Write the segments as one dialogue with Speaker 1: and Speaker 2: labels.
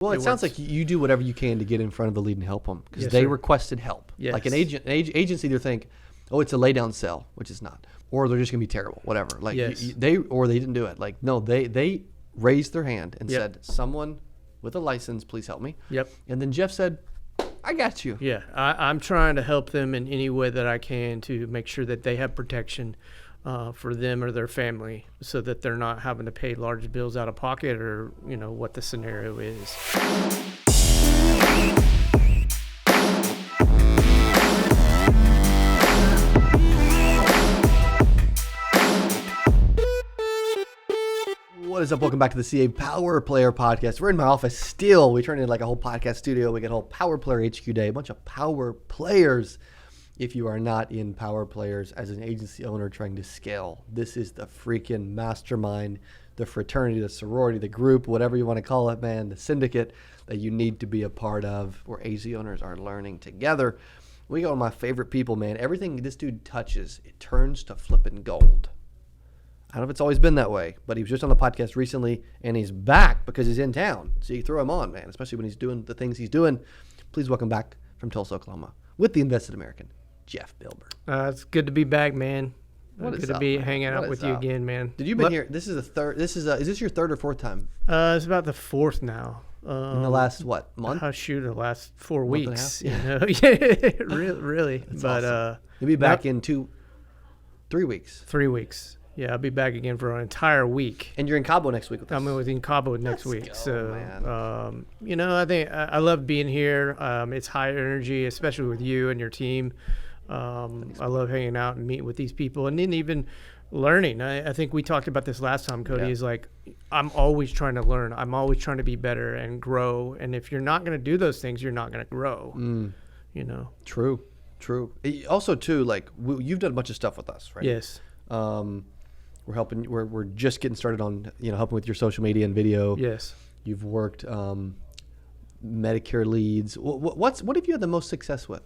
Speaker 1: Well, it sounds like you do whatever you can to get in front of the lead and help them because they requested help.
Speaker 2: Yes.
Speaker 1: Like an agency either think, oh, it's a lay down sell, which is not, or they're just gonna be terrible, whatever. Like they didn't do it. Like no, they raised their hand and said, someone with a license, please help me.
Speaker 2: Yep.
Speaker 1: And then Jeff said, I got you.
Speaker 2: Yeah, I'm trying to help them in any way that I can to make sure that they have protection for them or their family so that they're not having to pay large bills out of pocket or, what the scenario is.
Speaker 1: What is up? Welcome back to the CA Power Player Podcast. We're in my office still. We turned it like a whole podcast studio. We got a whole Power Player HQ day, a bunch of power players. If you are not in Power Players as an agency owner trying to scale, this is the freaking mastermind, the fraternity, the sorority, the group, whatever you want to call it, man, the syndicate that you need to be a part of where agency owners are learning together. We got one of my favorite people, man. Everything this dude touches, it turns to flipping gold. I don't know if it's always been that way, but he was just on the podcast recently, and he's back because he's in town. So you throw him on, man, especially when he's doing the things he's doing. Please welcome back from Tulsa, Oklahoma, with the Invested American, Jeff Milburn.
Speaker 2: It's good to be back, man.
Speaker 1: What is
Speaker 2: good
Speaker 1: up,
Speaker 2: to be
Speaker 1: man?
Speaker 2: hanging out
Speaker 1: What
Speaker 2: with
Speaker 1: is
Speaker 2: you
Speaker 1: up?
Speaker 2: again, man.
Speaker 1: Did you been here? This is the third. Is this your third or fourth time?
Speaker 2: It's about the fourth now.
Speaker 1: In the last month?
Speaker 2: The last 4
Speaker 1: Month and a
Speaker 2: weeks.
Speaker 1: half?
Speaker 2: Yeah, really.
Speaker 1: That's
Speaker 2: but
Speaker 1: awesome. You'll be back in 3 weeks.
Speaker 2: 3 weeks. Yeah, I'll be back again for an entire week.
Speaker 1: And you're in Cabo next week with us.
Speaker 2: I'm in Cabo next week.
Speaker 1: Go,
Speaker 2: so,
Speaker 1: man.
Speaker 2: I think I love being here. It's high energy, especially with you and your team. I love hanging out and meeting with these people, and then even learning. I think we talked about this last time, Cody. Is like I'm always trying to learn. I'm always trying to be better and grow. And if you're not going to do those things, you're not going to grow.
Speaker 1: True. Also, too, like you've done a bunch of stuff with us, right?
Speaker 2: Yes.
Speaker 1: We're helping. We're just getting started on helping with your social media and video.
Speaker 2: Yes.
Speaker 1: You've worked Medicare leads. What have you had the most success with?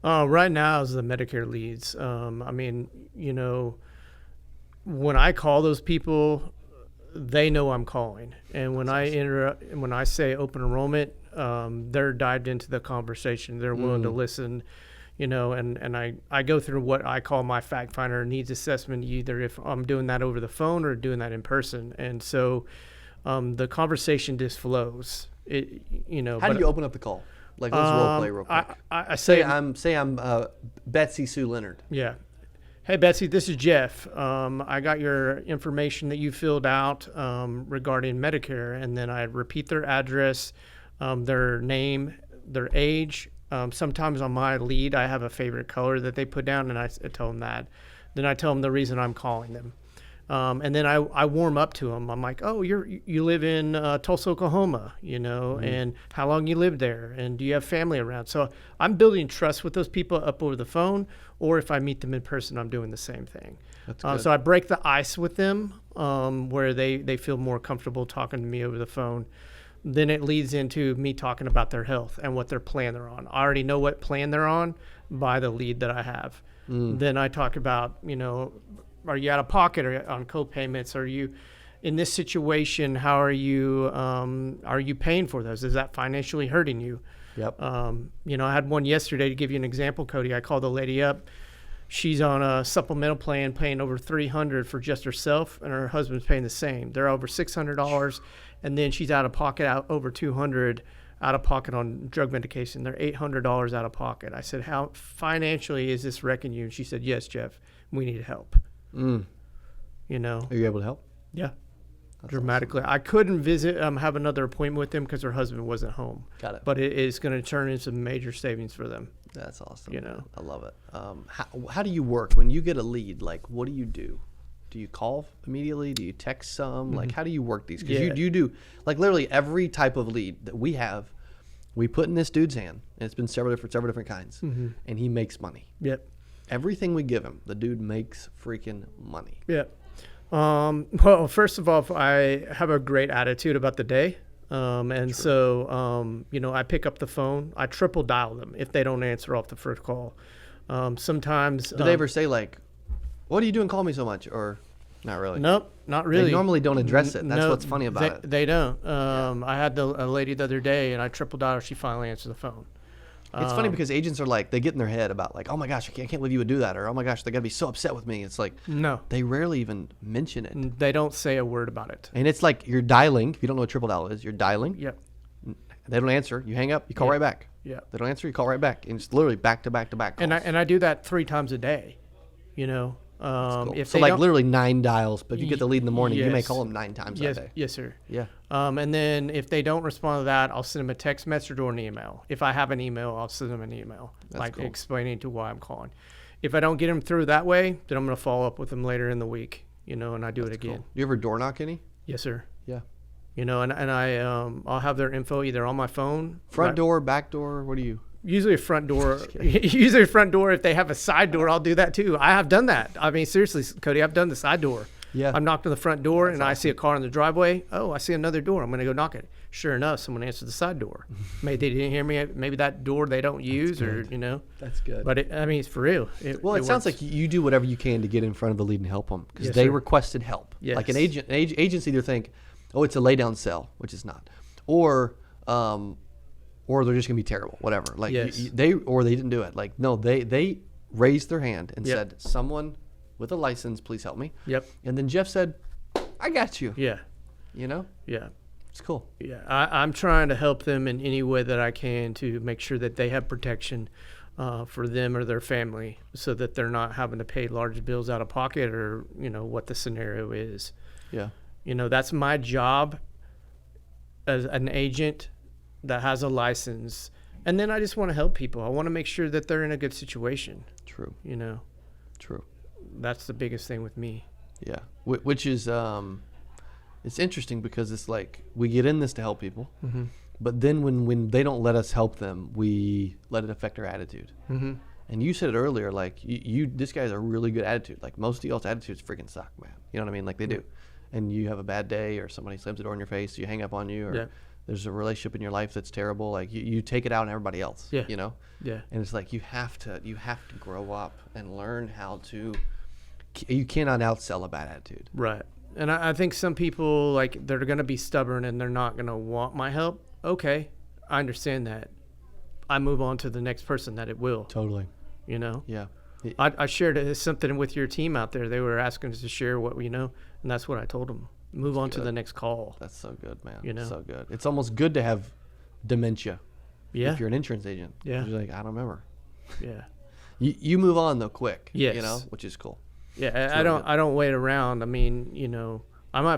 Speaker 2: Right now is the Medicare leads. When I call those people, they know I'm calling, and when I say open enrollment, they're dived into the conversation. They're willing to listen. And I go through what I call my fact finder needs assessment, either if I'm doing that over the phone or doing that in person. And so the conversation just flows. How
Speaker 1: do you open up the call? Like, let's role play real quick.
Speaker 2: I
Speaker 1: say I'm Betsy Sue Leonard.
Speaker 2: Yeah. Hey, Betsy, this is Jeff. I got your information that you filled out regarding Medicare, and then I repeat their address, their name, their age. Sometimes on my lead, I have a favorite color that they put down, and I tell them that. Then I tell them the reason I'm calling them. And then I warm up to them. I'm like, oh, you live in Tulsa, Oklahoma, and how long you lived there, and do you have family around? So I'm building trust with those people up over the phone, or if I meet them in person, I'm doing the same thing.
Speaker 1: That's good.
Speaker 2: So I break the ice with them where they feel more comfortable talking to me over the phone. Then it leads into me talking about their health and what their plan they're on. I already know what plan they're on by the lead that I have. Then I talk about, are you out of pocket or on co-payments? Are you in this situation? How are you paying for those? Is that financially hurting you?
Speaker 1: Yep.
Speaker 2: I had one yesterday to give you an example, Cody. I called the lady up. She's on a supplemental plan paying over $300 for just herself, and her husband's paying the same. They're over $600, and then she's out of pocket over $200 out of pocket on drug medication. They're $800 out of pocket. I said, how financially is this wrecking you? And she said, yes, Jeff, we need help.
Speaker 1: Are you able to help?
Speaker 2: Yeah.
Speaker 1: That's
Speaker 2: dramatically.
Speaker 1: awesome.
Speaker 2: I couldn't visit, have another appointment with them because her husband wasn't home.
Speaker 1: Got it.
Speaker 2: But it is going to turn into major savings for them.
Speaker 1: That's awesome.
Speaker 2: You know,
Speaker 1: I love it. How do you work when you get a lead? Like, what do you do? Do you call immediately? Do you text some? Like, how do you work these? Because you do, like, literally every type of lead that we have, we put in this dude's hand, and it's been several different kinds, and he makes money.
Speaker 2: Yep.
Speaker 1: Everything we give him, the dude makes freaking money.
Speaker 2: Yeah. Well, first of all, I have a great attitude about the day. So, I pick up the phone. I triple dial them if they don't answer off the first call. Sometimes.
Speaker 1: Do they ever say, like, what are you doing? Call me so much? Or Not really.
Speaker 2: Nope, not really.
Speaker 1: They normally don't address it. That's
Speaker 2: No,
Speaker 1: what's funny about it.
Speaker 2: They don't. I had a lady the other day, and I triple dialed. She finally answered the phone.
Speaker 1: It's funny because agents are like, they get in their head about like, oh my gosh, I can't believe you would do that, or oh my gosh, they're gonna be so upset with me. It's like,
Speaker 2: no,
Speaker 1: they rarely even mention it.
Speaker 2: They don't say a word about it.
Speaker 1: And it's like you're dialing. If you don't know what triple dial is, you're dialing.
Speaker 2: Yep.
Speaker 1: They don't answer. You hang up. You call right back.
Speaker 2: Yeah.
Speaker 1: They don't answer. You call right back. And it's literally back to back to back calls.
Speaker 2: And I do that 3 times a day. You know.
Speaker 1: Cool.
Speaker 2: If
Speaker 1: so
Speaker 2: they
Speaker 1: like
Speaker 2: don't,
Speaker 1: literally 9 dials, but if you get the lead in the morning, you may
Speaker 2: yes.
Speaker 1: call them 9 times
Speaker 2: yes,
Speaker 1: that day.
Speaker 2: yes, sir.
Speaker 1: Yeah.
Speaker 2: And then if they don't respond to that, I'll send them a text message or an email. If I have an email, I'll send them an email,
Speaker 1: That's cool.
Speaker 2: explaining to why I'm calling. If I don't get them through that way, then I'm going to follow up with them later in the week, you know, and I do it again.
Speaker 1: Cool. Do you ever door knock any?
Speaker 2: Yes, sir.
Speaker 1: Yeah.
Speaker 2: You know, and I'll have their info either on my phone.
Speaker 1: Front door, back door, what do you?
Speaker 2: Usually a front door. Usually a front door. If they have a side door, I'll do that too. I have done that. I mean, seriously, Cody, I've done the side door.
Speaker 1: Yeah.
Speaker 2: I've knocked on the front door and
Speaker 1: awesome.
Speaker 2: I see a car in the driveway. Oh, I see another door. I'm going to go knock it. Sure enough, someone answered the side door. Maybe they didn't hear me. Maybe that door they don't use, or you know.
Speaker 1: That's good.
Speaker 2: But I mean, it's for real.
Speaker 1: It sounds like you do whatever you can to get in front of the lead and help them because
Speaker 2: Yes,
Speaker 1: they
Speaker 2: sir.
Speaker 1: requested help.
Speaker 2: Yes.
Speaker 1: Like an agency either think, oh, it's a lay down sell, which is not, or they're just gonna be terrible, whatever. Like
Speaker 2: Yes.
Speaker 1: they didn't do it. Like no, they raised their hand and
Speaker 2: Yep.
Speaker 1: said, someone with a license, please help me.
Speaker 2: Yep.
Speaker 1: And then Jeff said, I got you.
Speaker 2: Yeah.
Speaker 1: You know,
Speaker 2: Yeah.
Speaker 1: it's cool.
Speaker 2: Yeah. I'm trying to help them in any way that I can to make sure that they have protection for them or their family, so that they're not having to pay large bills out of pocket, or you know what the scenario is.
Speaker 1: Yeah.
Speaker 2: You know, that's my job as an agent that has a license. And then I just want to help people. I want to make sure that they're in a good situation.
Speaker 1: True.
Speaker 2: You know,
Speaker 1: True.
Speaker 2: that's the biggest thing with me.
Speaker 1: Yeah. Which is it's interesting because it's like we get in this to help people.
Speaker 2: Mm-hmm.
Speaker 1: But then when they don't let us help them, we let it affect our attitude.
Speaker 2: Mm-hmm.
Speaker 1: And you said it earlier, like this guy has a really good attitude. Like most of y'all's attitudes freaking suck, man. You know what I mean? Like they do. And you have a bad day, or somebody slams the door in your face, you hang up on you, or
Speaker 2: Yeah.
Speaker 1: there's a relationship in your life that's terrible. Like you take it out on everybody else.
Speaker 2: Yeah.
Speaker 1: You know?
Speaker 2: Yeah.
Speaker 1: And it's like you have to grow up and learn how to. You cannot outsell a bad attitude.
Speaker 2: Right. And I think some people, like, they're going to be stubborn and they're not going to want my help. Okay. I understand that. I move on to the next person that it will,
Speaker 1: Totally.
Speaker 2: you know?
Speaker 1: Yeah.
Speaker 2: I shared something with your team out there. They were asking us to share what we know, and that's what I told them. Move on to the next call.
Speaker 1: That's so good, man.
Speaker 2: You know?
Speaker 1: So good. It's almost good to have dementia.
Speaker 2: Yeah.
Speaker 1: If you're an insurance agent.
Speaker 2: Yeah.
Speaker 1: You're like, I don't remember.
Speaker 2: Yeah.
Speaker 1: You move on though quick.
Speaker 2: Yes.
Speaker 1: You know, which is cool.
Speaker 2: Yeah.
Speaker 1: really
Speaker 2: I don't wait around. I mean, you know, I'm going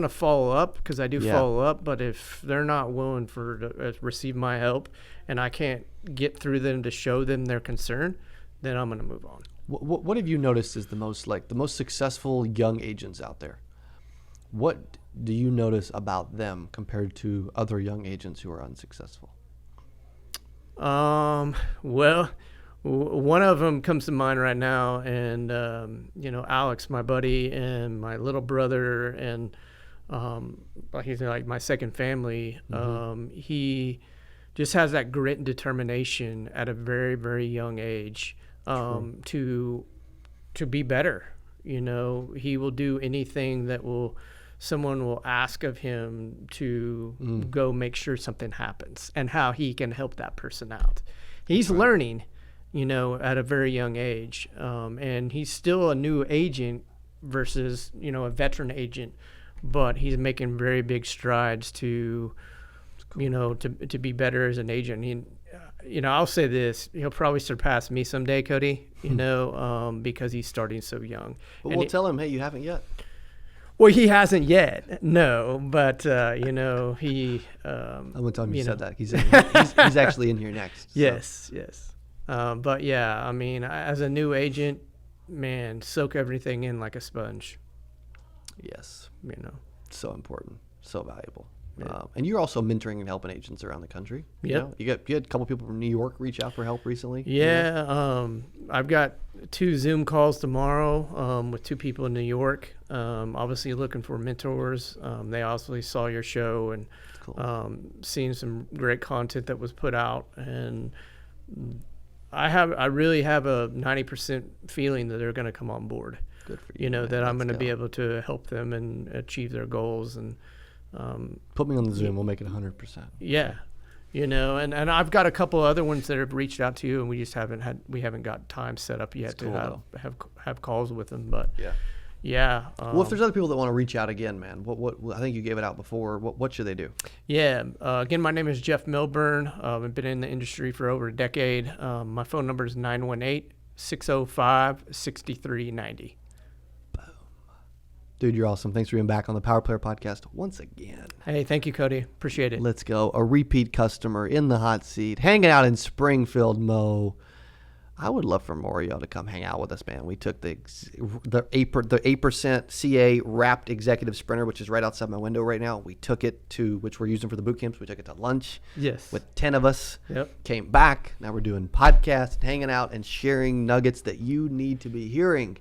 Speaker 2: to follow up, because I do
Speaker 1: Yeah.
Speaker 2: follow up. But if they're not willing to receive my help, and I can't get through them to show them their concern, then I'm going to move on.
Speaker 1: What have you noticed is the most successful young agents out there? What do you notice about them compared to other young agents who are unsuccessful?
Speaker 2: Well, one of them comes to mind right now, and you know, Alex, my buddy, and my little brother, and he's like my second family. He just has that grit and determination at a very, very young age to be better. You know, he will do anything that someone will ask of him to go make sure something happens, and how he can help that person out. He's learning, you know, at a very young age. And he's still a new agent versus, you know, a veteran agent, but he's making very big strides to, you know, to be better as an agent. You know, I'll say this, he'll probably surpass me someday, Cody, you know, because he's starting so young.
Speaker 1: But we'll tell him, hey, you haven't yet.
Speaker 2: Well, he hasn't yet, no, but, you know, he...
Speaker 1: I'm going to tell him you said
Speaker 2: know.
Speaker 1: that. He's actually in here next. So.
Speaker 2: Yes. But, yeah, I mean, as a new agent, man, soak everything in like a sponge.
Speaker 1: Yes.
Speaker 2: You know.
Speaker 1: So important. So valuable.
Speaker 2: Yeah.
Speaker 1: And you're also mentoring and helping agents around the country.
Speaker 2: Yep.
Speaker 1: You know? You had a couple people from New York reach out for help recently.
Speaker 2: Yeah. I've got 2 Zoom calls tomorrow with 2 people in New York. Obviously looking for mentors. They also saw your show and
Speaker 1: Cool.
Speaker 2: seen some great content that was put out. And I really have a 90% feeling that they're going to come on board.
Speaker 1: Good for you,
Speaker 2: you know,
Speaker 1: man.
Speaker 2: that I'm
Speaker 1: Let's
Speaker 2: going to be
Speaker 1: go.
Speaker 2: able to help them and achieve their goals. And
Speaker 1: Put me on the Zoom. We'll make it 100%.
Speaker 2: yeah, you know, and I've got a couple other ones that have reached out to you, and we just haven't got time set up yet
Speaker 1: That's cool,
Speaker 2: to have calls with them. But
Speaker 1: Yeah.
Speaker 2: yeah,
Speaker 1: Well, if there's other people that want to reach out again, man, what I think you gave it out before. What should they do?
Speaker 2: yeah. Again, my name is Jeff Milburn. I've been in the industry for over a decade. My phone number is 918-605-6390.
Speaker 1: Dude, you're awesome. Thanks for being back on the Power Player Podcast once again.
Speaker 2: Hey, thank you, Cody. Appreciate it.
Speaker 1: Let's go. A repeat customer in the hot seat, hanging out in Springfield, Mo. I would love for more of y'all to come hang out with us, man. We took the 8% CA wrapped executive sprinter, which is right outside my window right now. We took it to, which we're using for the boot camps. We took it to lunch.
Speaker 2: Yes.
Speaker 1: With 10 of us.
Speaker 2: Yep.
Speaker 1: Came back. Now we're doing podcasts, hanging out, and sharing nuggets that you need to be hearing.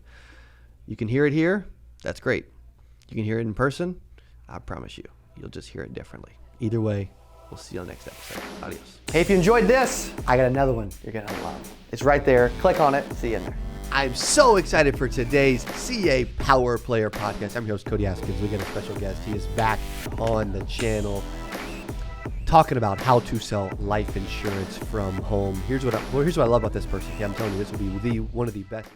Speaker 1: You can hear it here. That's great. You can hear it in person. I promise you, you'll just hear it differently. Either way, we'll see you on the next episode. Adios. Hey, if you enjoyed this, I got another one you're going to love. It's right there. Click on it. See you in there. I'm so excited for today's CA Power Player Podcast. I'm your host, Cody Askins. We got a special guest. He is back on the channel talking about how to sell life insurance from home. Here's what I love about this person. Okay, I'm telling you, this will be one of the best.